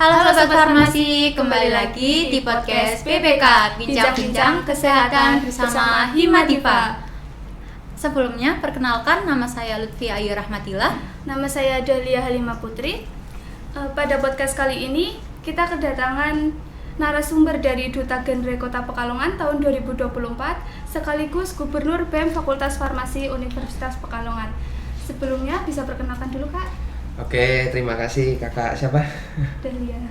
Halo Sobat Farmasi, kembali lagi di podcast PPK, Bincang-Bincang Kesehatan bersama Himadipa. Sebelumnya, perkenalkan nama saya Lutfi Ayu Rahmatillah. Nama saya Dahlia Halimah Putri. Pada podcast kali ini, kita kedatangan narasumber dari Duta Genre Kota Pekalongan tahun 2024, sekaligus Gubernur BEM Fakultas Farmasi Universitas Pekalongan. Sebelumnya, bisa perkenalkan dulu Kak. Oke, terima kasih kakak. Siapa?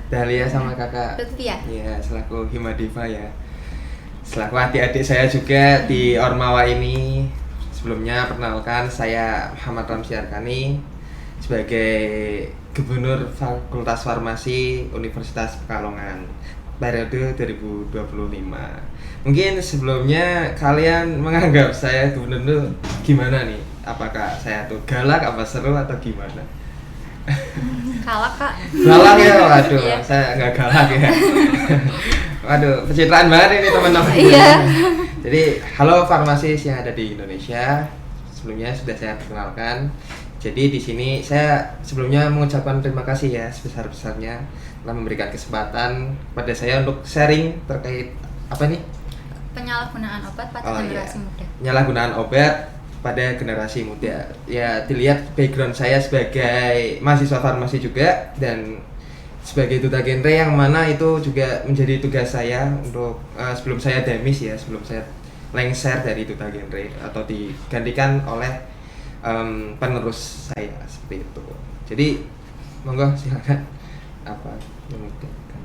Dahlia sama kakak Lutfi ya? Iya, selaku Himadipa ya. Selaku adik-adik saya juga di Ormawa ini. Sebelumnya perkenalkan, saya Muhammad Ramzi Arkani sebagai Gubernur Fakultas Farmasi Universitas Pekalongan periode 2025. Mungkin sebelumnya kalian menganggap saya gubernur gimana nih? Apakah saya tuh galak, apa seru, atau gimana? Galak Kak. Galak ya, waduh, saya nggak galak ya. Waduh, pencitraan banget ini teman-teman. Iya. Jadi, halo farmasis yang ada di Indonesia. Sebelumnya sudah saya perkenalkan. Jadi di sini saya sebelumnya mengucapkan terima kasih ya sebesar-besarnya telah memberikan kesempatan pada saya untuk sharing terkait apa nih? Penyalahgunaan obat pada generasi muda. Penyalahgunaan obat pada generasi muda. Ya, dilihat background saya sebagai mahasiswa farmasi juga dan sebagai duta genre yang mana itu juga menjadi tugas saya untuk sebelum saya demis ya, sebelum saya lengser dari duta genre atau digantikan oleh penerus saya seperti itu. Jadi monggo silakan apa yang mau dikatakan.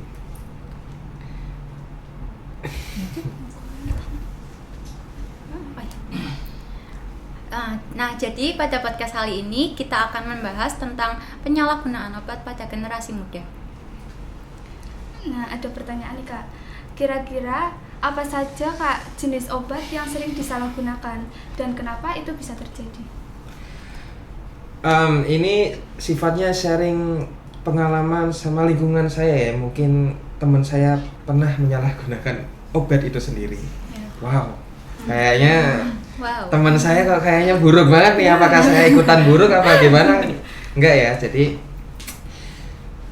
Nah, jadi pada podcast kali ini kita akan membahas tentang penyalahgunaan obat pada generasi muda. Nah, ada pertanyaan nih Kak. Kira-kira apa saja Kak jenis obat yang sering disalahgunakan dan kenapa itu bisa terjadi? Ini sifatnya sharing pengalaman sama lingkungan saya ya. Mungkin teman saya pernah menyalahgunakan obat itu sendiri. Wow, kayaknya teman saya kok kayaknya buruk banget nih. Apakah saya ikutan buruk apa gimana? Enggak ya. Jadi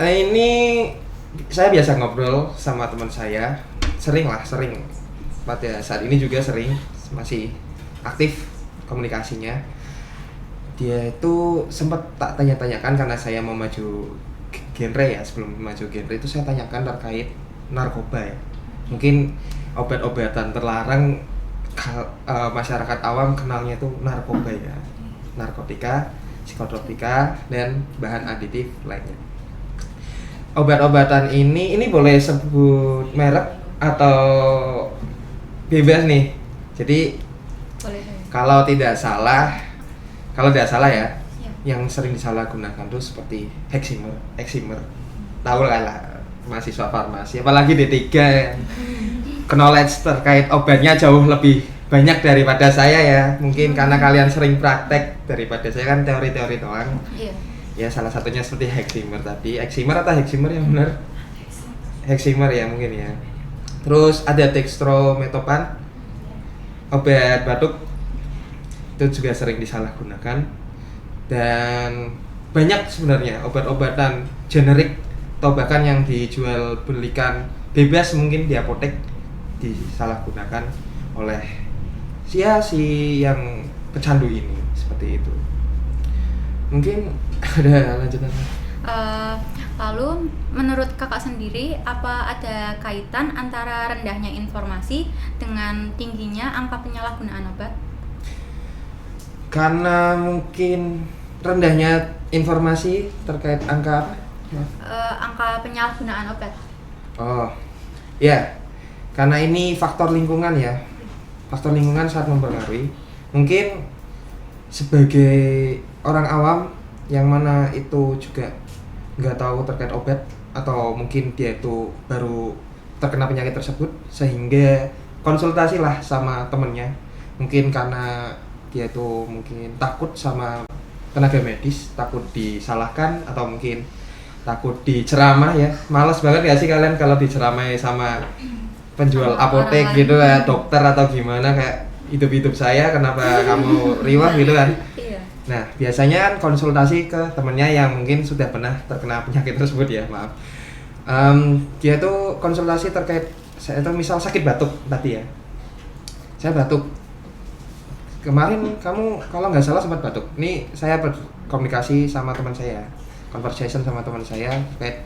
ini saya biasa ngobrol sama teman saya. Sering pada saat ini juga sering masih aktif komunikasinya. Dia itu sempat tak tanya-tanyakan karena saya mau maju genre ya. Sebelum maju genre itu saya tanyakan terkait narkoba ya. Mungkin obat-obatan terlarang masyarakat awam kenalnya itu narkoba ya, narkotika, psikotropika, dan bahan aditif lainnya. Obat-obatan ini boleh sebut merek atau bebas nih. Jadi Boleh. kalau tidak salah ya, yang sering disalahgunakan tuh seperti Heximer. Tahu lah mahasiswa farmasi, apalagi D3 ya. Knowledge terkait obatnya jauh lebih banyak daripada saya ya. Mungkin karena kalian sering praktek daripada saya kan teori-teori doang. Iya. Ya salah satunya seperti Heximer tadi. Heximer atau Heximer yang benar? Heximer ya mungkin ya. Terus ada dextromethorphan, obat batuk, itu juga sering disalahgunakan. Dan banyak sebenarnya obat-obatan generik atau bahkan yang dijual belikan bebas mungkin di apotek disalahgunakan oleh si yang pecandu ini seperti itu. Mungkin ada lanjutan. Lalu menurut kakak sendiri, apa ada kaitan antara rendahnya informasi dengan tingginya angka penyalahgunaan obat? Karena mungkin rendahnya informasi terkait angka apa? Angka penyalahgunaan obat. Oh, ya, karena ini faktor lingkungan ya. Faktor lingkungan sangat mempengaruhi. Mungkin sebagai orang awam yang mana itu juga nggak tahu terkait obat atau mungkin dia itu baru terkena penyakit tersebut sehingga konsultasi lah sama temennya. Mungkin karena dia itu mungkin takut sama tenaga medis, takut disalahkan atau mungkin takut diceramah ya. Males banget gak sih kalian kalau diceramai sama penjual apotek gitu ya, dokter atau gimana, kayak hidup saya kenapa kamu riwah gitu kan. Nah, biasanya kan konsultasi ke temennya yang mungkin sudah pernah terkena penyakit tersebut ya, maaf. Dia tuh konsultasi terkait saya tuh misal sakit batuk tadi ya. Saya batuk. Kemarin kamu kalau nggak salah sempat batuk. Nih saya berkomunikasi sama teman saya, conversation sama teman saya terkait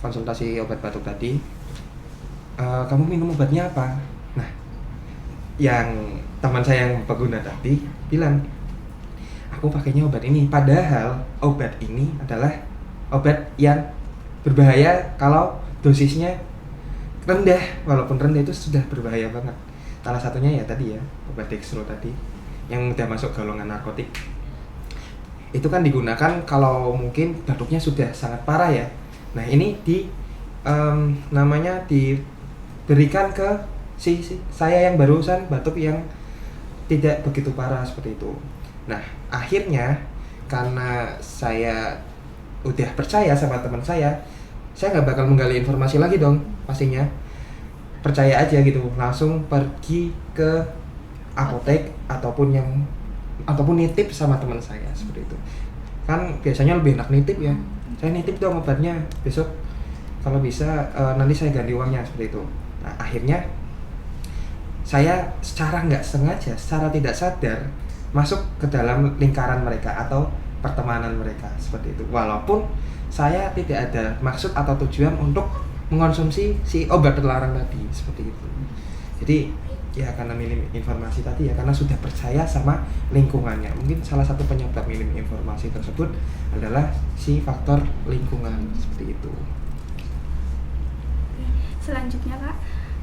konsultasi obat batuk tadi. Kamu minum obatnya apa? Nah, yang teman saya yang pengguna tadi bilang, aku pakainya obat ini. Padahal obat ini adalah obat yang berbahaya kalau dosisnya rendah. Walaupun rendah itu sudah berbahaya banget. Salah satunya ya tadi ya, obat dextro tadi yang udah masuk golongan narkotik. Itu kan digunakan kalau mungkin batuknya sudah sangat parah ya. Nah ini namanya diberikan ke saya yang barusan batuk yang tidak begitu parah seperti itu. Nah akhirnya karena saya udah percaya sama teman saya nggak bakal menggali informasi lagi dong pastinya. Percaya aja gitu, langsung pergi ke apotek ataupun nitip sama teman saya seperti itu. Kan biasanya lebih enak nitip ya. Saya nitip dong obatnya, besok kalau bisa nanti saya ganti uangnya seperti itu. Nah akhirnya saya secara nggak sengaja, secara tidak sadar masuk ke dalam lingkaran mereka atau pertemanan mereka seperti itu. Walaupun saya tidak ada maksud atau tujuan untuk mengonsumsi si obat terlarang tadi seperti itu. Jadi ya karena minim informasi tadi ya, karena sudah percaya sama lingkungannya. Mungkin salah satu penyebab minim informasi tersebut adalah si faktor lingkungan seperti itu. Selanjutnya Kak,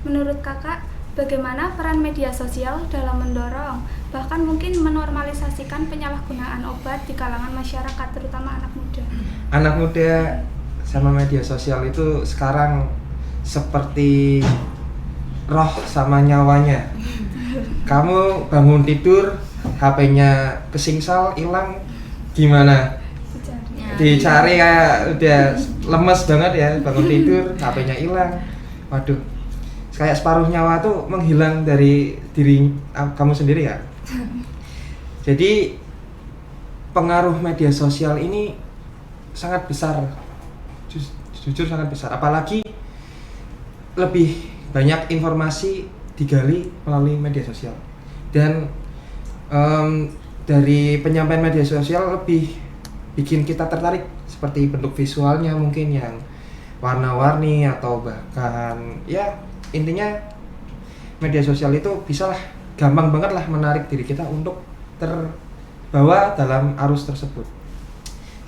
menurut Kakak bagaimana peran media sosial dalam mendorong bahkan mungkin menormalisasikan penyalahgunaan obat di kalangan masyarakat, terutama anak muda? Anak muda sama media sosial itu sekarang seperti roh sama nyawanya. Kamu bangun tidur, HP-nya kesingsal, hilang, gimana? Dicari kayak udah lemes banget ya, bangun tidur, HP-nya hilang. Waduh, kayak separuh nyawa tuh menghilang dari diri kamu sendiri ya. Jadi pengaruh media sosial ini sangat besar, jujur sangat besar. Apalagi lebih banyak informasi digali melalui media sosial. Dan dari penyampaian media sosial lebih bikin kita tertarik, seperti bentuk visualnya mungkin yang warna-warni atau bahkan ya intinya media sosial itu bisa lah, gampang banget lah menarik diri kita untuk terbawa dalam arus tersebut.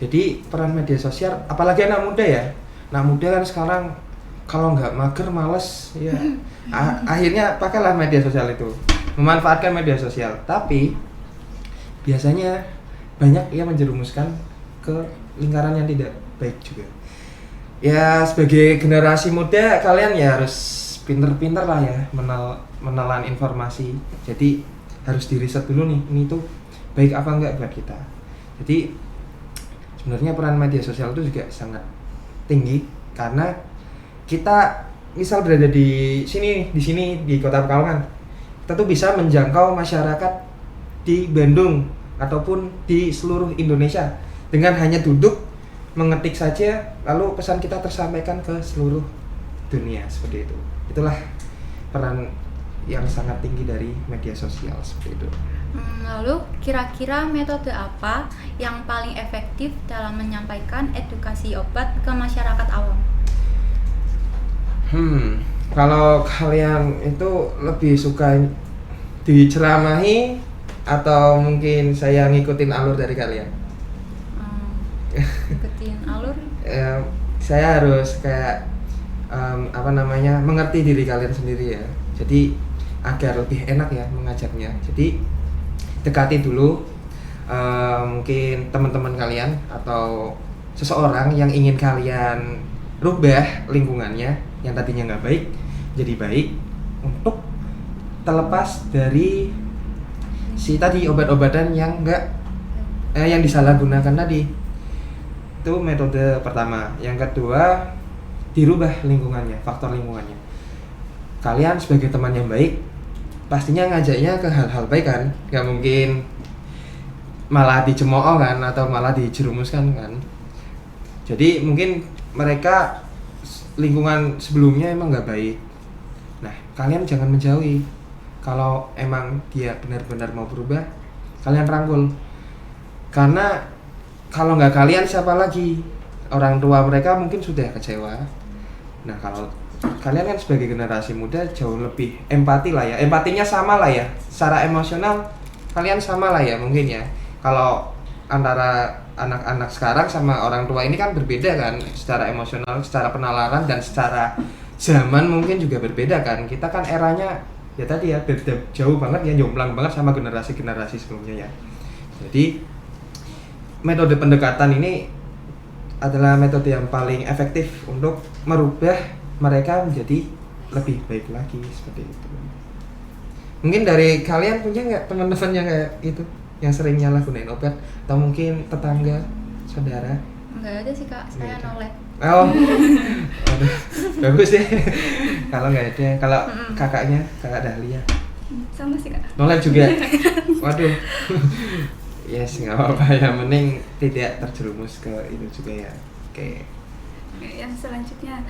Jadi peran media sosial, apalagi anak muda ya, anak muda kan sekarang kalau nggak mager, males ya akhirnya pakailah media sosial itu, memanfaatkan media sosial. Tapi biasanya banyak yang menjerumuskan ke lingkaran yang tidak baik juga. Ya sebagai generasi muda kalian ya harus pinter-pinter lah ya menelan informasi. Jadi harus di-riset dulu nih, ini tuh baik apa enggak buat kita. Jadi sebenarnya peran media sosial itu juga sangat tinggi, karena kita misal berada di sini di Kota Pekalongan, kita tuh bisa menjangkau masyarakat di Bandung ataupun di seluruh Indonesia dengan hanya duduk mengetik saja, lalu pesan kita tersampaikan ke seluruh dunia seperti itu. Itulah peran yang sangat tinggi dari media sosial seperti itu. Lalu kira-kira metode apa yang paling efektif dalam menyampaikan edukasi obat ke masyarakat awam? Kalau kalian itu lebih suka diceramahi atau mungkin saya ngikutin alur dari kalian? Ngikutin alur? Saya harus kayak mengerti diri kalian sendiri ya. Jadi agar lebih enak ya mengajaknya. Jadi dekati dulu mungkin teman-teman kalian atau seseorang yang ingin kalian rubah lingkungannya yang tadinya nggak baik jadi baik, untuk terlepas dari si tadi obat-obatan yang yang disalahgunakan tadi. Itu metode pertama. Yang kedua, dirubah lingkungannya, faktor lingkungannya. Kalian sebagai teman yang baik pastinya ngajaknya ke hal-hal baik kan, nggak mungkin malah dicemooh kan, atau malah dijerumuskan kan. Jadi mungkin mereka lingkungan sebelumnya emang nggak baik. Nah, kalian jangan menjauhi. Kalau emang dia benar-benar mau berubah, kalian rangkul. Karena kalau nggak kalian siapa lagi? Orang tua mereka mungkin sudah kecewa. Nah, kalau kalian kan sebagai generasi muda jauh lebih empati lah ya. Empatinya sama lah ya. Secara emosional kalian sama lah ya mungkin ya. Kalau antara anak-anak sekarang sama orang tua ini kan berbeda kan, secara emosional, secara penalaran, dan secara zaman mungkin juga berbeda kan. Kita kan eranya ya tadi ya beda jauh banget ya, jomplang banget sama generasi-generasi sebelumnya ya. Jadi metode pendekatan ini adalah metode yang paling efektif untuk merubah mereka menjadi lebih baik lagi, seperti itu. Mungkin dari kalian punya nggak teman-teman yang kayak itu, yang sering nyalahgunain obat, atau mungkin tetangga, saudara? Nggak ada sih kak, saya nolak. Oh, aduh, bagus deh. Kalau nggak ada, kalau kakaknya, kakak Dahlia, Sama sih kak. nolak juga. Waduh, yes nggak apa-apa, yang penting tidak terjerumus ke itu juga ya. Oke. Oke, yang selanjutnya,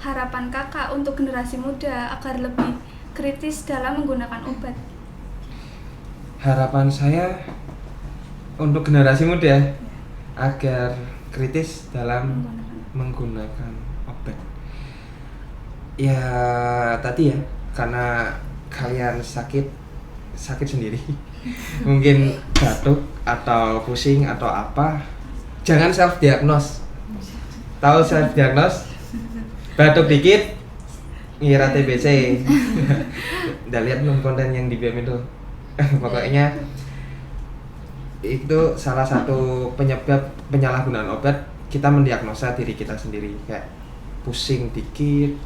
harapan kakak untuk generasi muda agar lebih kritis dalam menggunakan obat. Harapan saya untuk generasi muda agar kritis dalam menggunakan obat. Ya tadi ya, karena kalian sakit sendiri, mungkin batuk atau pusing atau apa, jangan self diagnose. Tahu self diagnose? Batuk dikit ngira TBC. Udah lihat belum konten yang di BM itu? Pokoknya itu salah satu penyebab penyalahgunaan obat. Kita mendiagnosa diri kita sendiri, kayak pusing dikit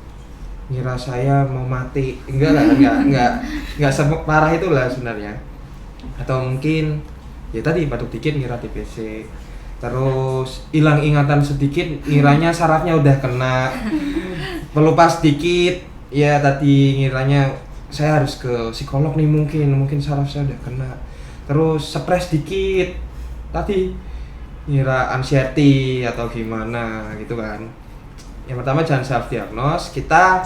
ngira saya mau mati. Enggak separah itulah sebenarnya. Atau mungkin ya tadi batuk dikit ngira TBC. Terus hilang ingatan sedikit ngiranya sarafnya udah kena. Pelupas dikit ya tadi ngiranya saya harus ke psikolog nih, mungkin saraf saya udah kena. Terus stres dikit tadi ngira anxiety atau gimana gitu kan. Yang pertama jangan self diagnose, kita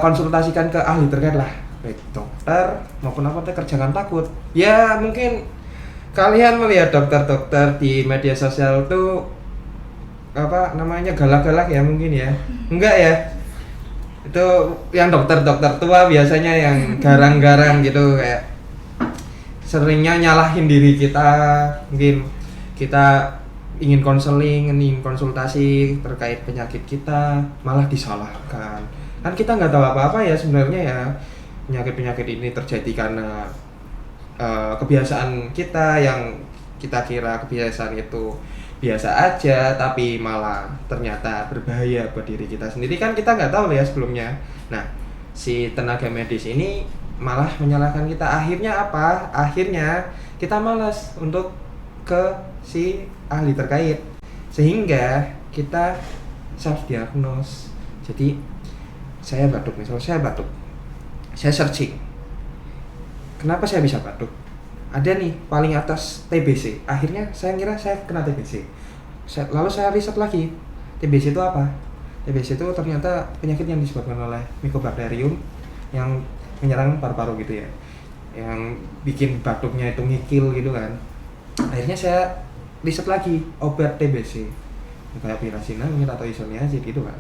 konsultasikan ke ahli terkait lah, baik dokter maupun apoteker. Jangan takut ya, mungkin kalian melihat dokter-dokter di media sosial tuh apa namanya galak-galak ya mungkin ya. Enggak ya, itu yang dokter-dokter tua biasanya yang garang-garang gitu, kayak seringnya nyalahin diri kita. Mungkin kita ingin konseling, ingin konsultasi terkait penyakit kita, malah disalahkan. Kan kita nggak tahu apa-apa ya sebenarnya ya. Penyakit-penyakit ini terjadi karena kebiasaan kita yang kita kira kebiasaan itu biasa aja, tapi malah ternyata berbahaya buat diri kita sendiri. Kan kita nggak tahu ya sebelumnya. Nah, si tenaga medis ini malah menyalahkan kita. Akhirnya apa? Akhirnya kita malas untuk ke si ahli terkait, sehingga kita self diagnose. Jadi saya batuk, misalnya saya searching kenapa saya bisa batuk, ada nih paling atas TBC. Akhirnya saya kira saya kena TBC. Lalu saya riset lagi, TBC itu apa? TBC itu ternyata penyakit yang disebabkan oleh Mycobacterium yang menyerang paru-paru gitu ya, yang bikin batuknya itu ngikil gitu kan. Akhirnya saya riset lagi obat TBC kayak pirasinamid atau isoniazid gitu kan,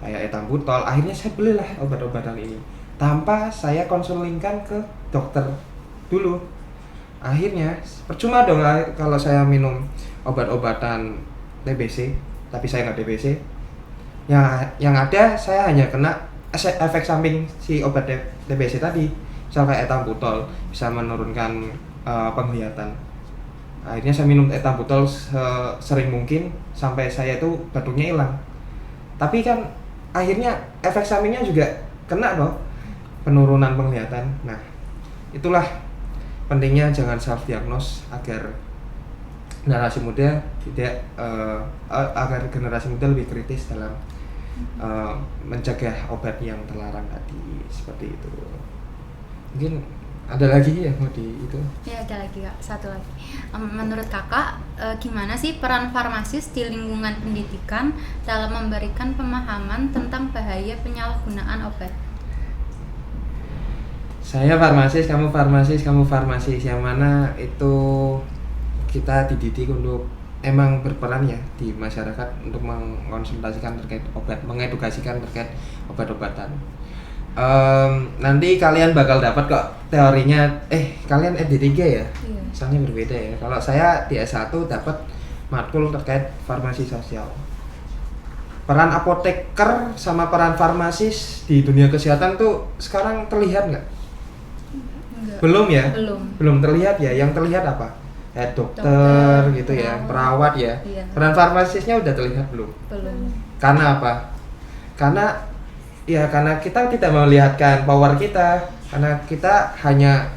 kayak etambutol. Akhirnya saya belilah obat-obatan ini tanpa saya konsulingkan ke dokter dulu. Akhirnya percuma dong kalau saya minum obat-obatan TBC tapi saya nggak TBC. Yang ada saya hanya kena efek samping si obat TBC tadi, misal kayak etambutol bisa menurunkan penglihatan. Akhirnya saya minum etambutol sering mungkin sampai saya itu batuknya hilang. Tapi kan akhirnya efek sampingnya juga kena loh, penurunan penglihatan. Nah, itulah pentingnya jangan self diagnose agar generasi muda tidak agar generasi muda lebih kritis dalam mencegah obat yang terlarang tadi, seperti itu. Mungkin Ada lagi yang mau di itu? Ya ada lagi Kak, satu lagi. Menurut Kakak, gimana sih peran farmasis di lingkungan pendidikan dalam memberikan pemahaman tentang bahaya penyalahgunaan obat? Saya farmasis, kamu farmasis, kamu farmasis. Yang mana itu kita dididik untuk emang berperan ya di masyarakat untuk mengkonsultasikan terkait obat, mengedukasikan terkait obat-obatan. Nanti kalian bakal dapat kok teorinya. Kalian D3 ya? Iya. Misalnya berbeda ya. Kalau saya di S1 dapat matkul terkait farmasi sosial. Peran apoteker sama peran farmasis di dunia kesehatan tuh sekarang terlihat nggak? Enggak. Belum ya? Belum. Terlihat ya. Yang terlihat apa? Dokter gitu ya, perawat ya. Iya. Peran farmasisnya udah terlihat belum? Belum. Karena apa? Karena kita tidak melihatkan power kita, karena kita hanya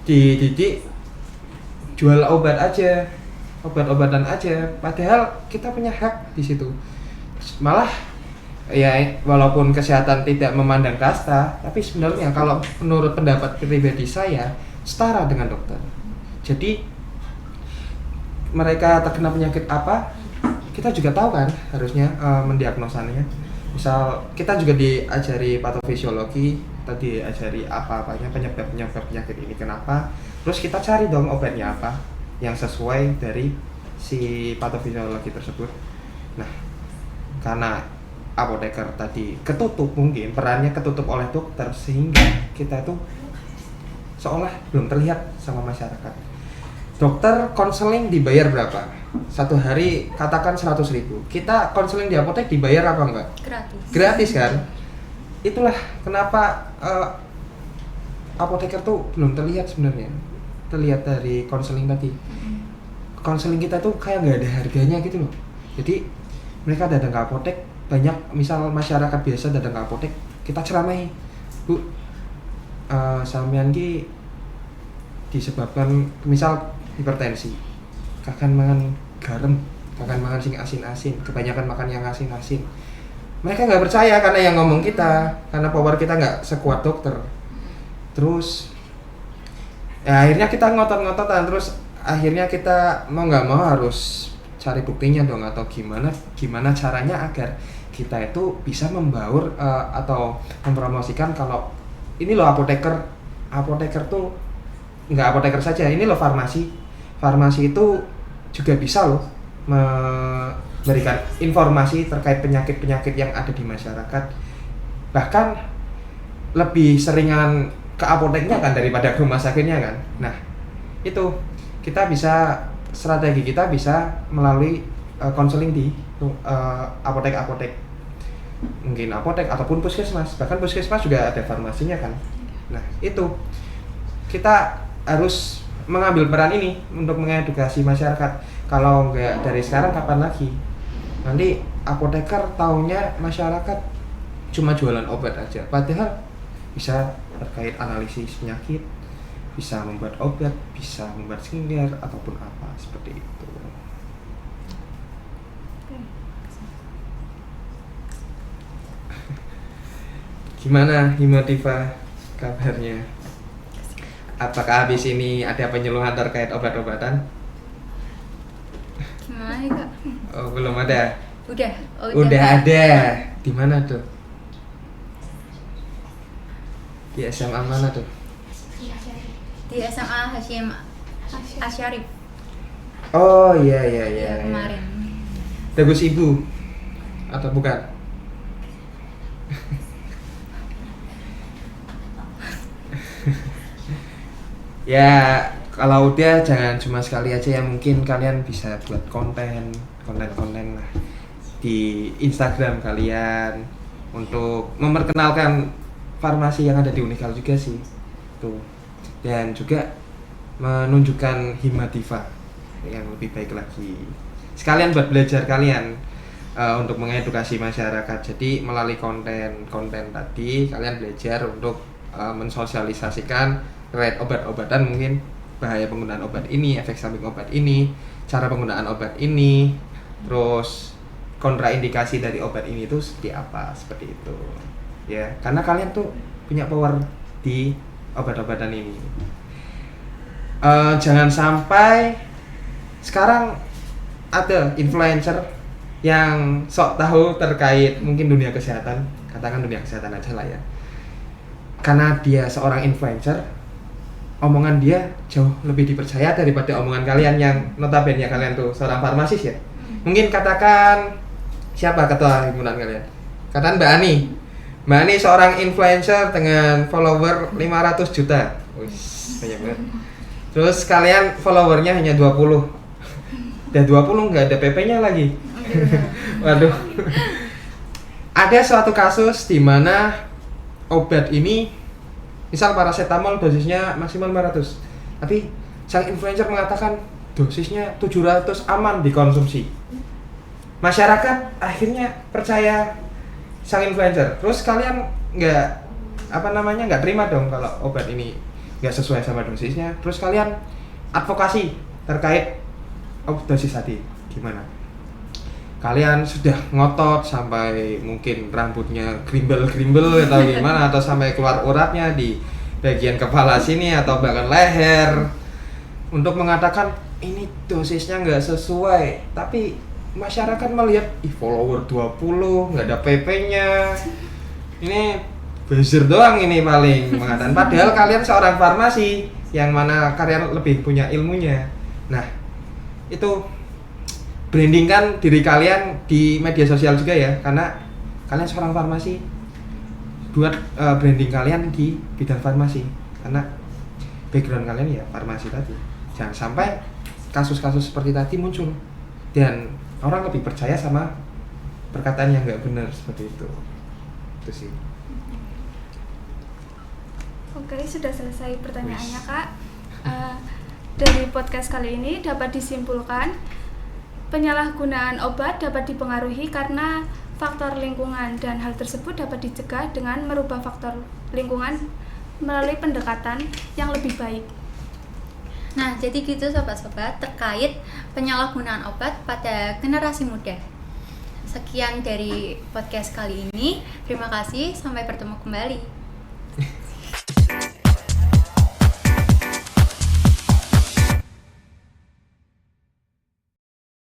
dididik jual obat aja, obat-obatan aja, padahal kita punya hak di situ. Malah ya walaupun kesehatan tidak memandang kasta, tapi sebenarnya kalau menurut pendapat pribadi saya setara dengan dokter. Jadi mereka terkena penyakit apa, kita juga tahu kan harusnya mendiagnosanya. Misal kita juga diajari patofisiologi, kita diajari apa-apanya penyebab penyakit ini kenapa, terus kita cari dong obatnya apa yang sesuai dari si patofisiologi tersebut. Nah, karena apoteker tadi ketutup, mungkin perannya ketutup oleh dokter, sehingga kita tuh seolah belum terlihat sama masyarakat. Dokter konseling dibayar berapa? Satu hari katakan 100.000. Kita konseling di apotek dibayar apa enggak? Gratis kan? Itulah kenapa apoteker tuh belum terlihat sebenarnya. Terlihat dari konseling tadi. Konseling kita tuh kayak nggak ada harganya gitu loh. Jadi mereka datang ke apotek, banyak misal masyarakat biasa datang ke apotek, kita ceramahi, Bu, sampean ki disebabkan misal hipertensi, kakan mangan garam, kakan mangan sing asin-asin, kebanyakan makan yang asin-asin. Mereka nggak percaya karena yang ngomong kita, karena power kita nggak sekuat dokter. Terus ya akhirnya kita ngotot-ngototan, terus akhirnya kita mau nggak mau harus cari buktinya dong, atau gimana caranya agar kita itu bisa membaur atau mempromosikan kalau ini loh apoteker tuh nggak apoteker saja, ini loh farmasi itu juga bisa loh memberikan informasi terkait penyakit-penyakit yang ada di masyarakat, bahkan lebih seringan ke apoteknya kan daripada ke rumah sakitnya kan. Nah itu strategi kita bisa melalui konseling di apotek-apotek, mungkin apotek ataupun puskesmas, bahkan puskesmas juga ada farmasinya kan. Nah itu kita harus mengambil peran ini untuk mengedukasi masyarakat. Kalau nggak dari sekarang kapan lagi? Nanti apoteker taunya masyarakat cuma jualan obat aja, padahal bisa terkait analisis penyakit, bisa membuat obat, bisa membuat skincare ataupun apa seperti itu. Gimana Himativa kabarnya? Apakah habis ini ada penyuluhan terkait obat-obatan? Gimana ya Kak? Oh, belum ada. Udah Ada. Di mana tuh? Di SMA mana tuh? di SMA Hasyim Asyarif. Oh iya. Kemarin. Tegus Ibu atau bukan? Ya kalau udah jangan cuma sekali aja ya, mungkin kalian bisa buat konten lah di Instagram kalian untuk memperkenalkan farmasi yang ada di Unikal juga sih tuh, dan juga menunjukkan Himativa yang lebih baik lagi, sekalian buat belajar kalian untuk mengedukasi masyarakat. Jadi melalui konten tadi kalian belajar untuk mensosialisasikan terkait obat-obatan, mungkin bahaya penggunaan obat ini, efek samping obat ini, cara penggunaan obat ini, terus kontraindikasi dari obat ini itu seperti apa, seperti itu ya. Karena kalian tuh punya power di obat-obatan ini. Jangan sampai sekarang ada influencer yang sok tahu terkait mungkin dunia kesehatan, katakan dunia kesehatan aja lah ya. Karena dia seorang influencer, omongan dia jauh lebih dipercaya daripada omongan kalian yang notabene kalian tuh seorang farmasis ya. Mungkin katakan siapa ketua himpunan kalian? Katakan Mbak Ani. Mbak Ani seorang influencer dengan follower 500 juta. Wih, banyak banget. Terus kalian followernya hanya 20. Dan 20 nggak ada PP-nya lagi. Waduh. Ada suatu kasus di mana obat ini, misal paracetamol dosisnya maksimal 500, tapi sang influencer mengatakan dosisnya 700 aman dikonsumsi. Masyarakat akhirnya percaya sang influencer. Terus kalian nggak terima dong kalau obat ini nggak sesuai sama dosisnya. Terus kalian advokasi terkait dosis tadi gimana? Kalian sudah ngotot sampai mungkin rambutnya grimbel-grimbel atau gimana, atau sampai keluar uratnya di bagian kepala sini atau bahkan leher untuk mengatakan ini dosisnya nggak sesuai, tapi masyarakat melihat follower 20 nggak ada PP-nya, ini buzzer doang ini paling mengatakan, padahal kalian seorang farmasi yang mana kalian lebih punya ilmunya. Nah, itu brandingkan diri kalian di media sosial juga ya, karena kalian seorang farmasi, buat branding kalian di bidang farmasi, karena background kalian ya farmasi tadi. Jangan sampai kasus-kasus seperti tadi muncul dan orang lebih percaya sama perkataan yang nggak benar seperti itu. Itu sih. Oke, sudah selesai pertanyaannya Kak. Dari podcast kali ini dapat disimpulkan penyalahgunaan obat dapat dipengaruhi karena faktor lingkungan, dan hal tersebut dapat dicegah dengan merubah faktor lingkungan melalui pendekatan yang lebih baik. Nah, jadi gitu sobat-sobat terkait penyalahgunaan obat pada generasi muda. Sekian dari podcast kali ini. Terima kasih, sampai bertemu kembali.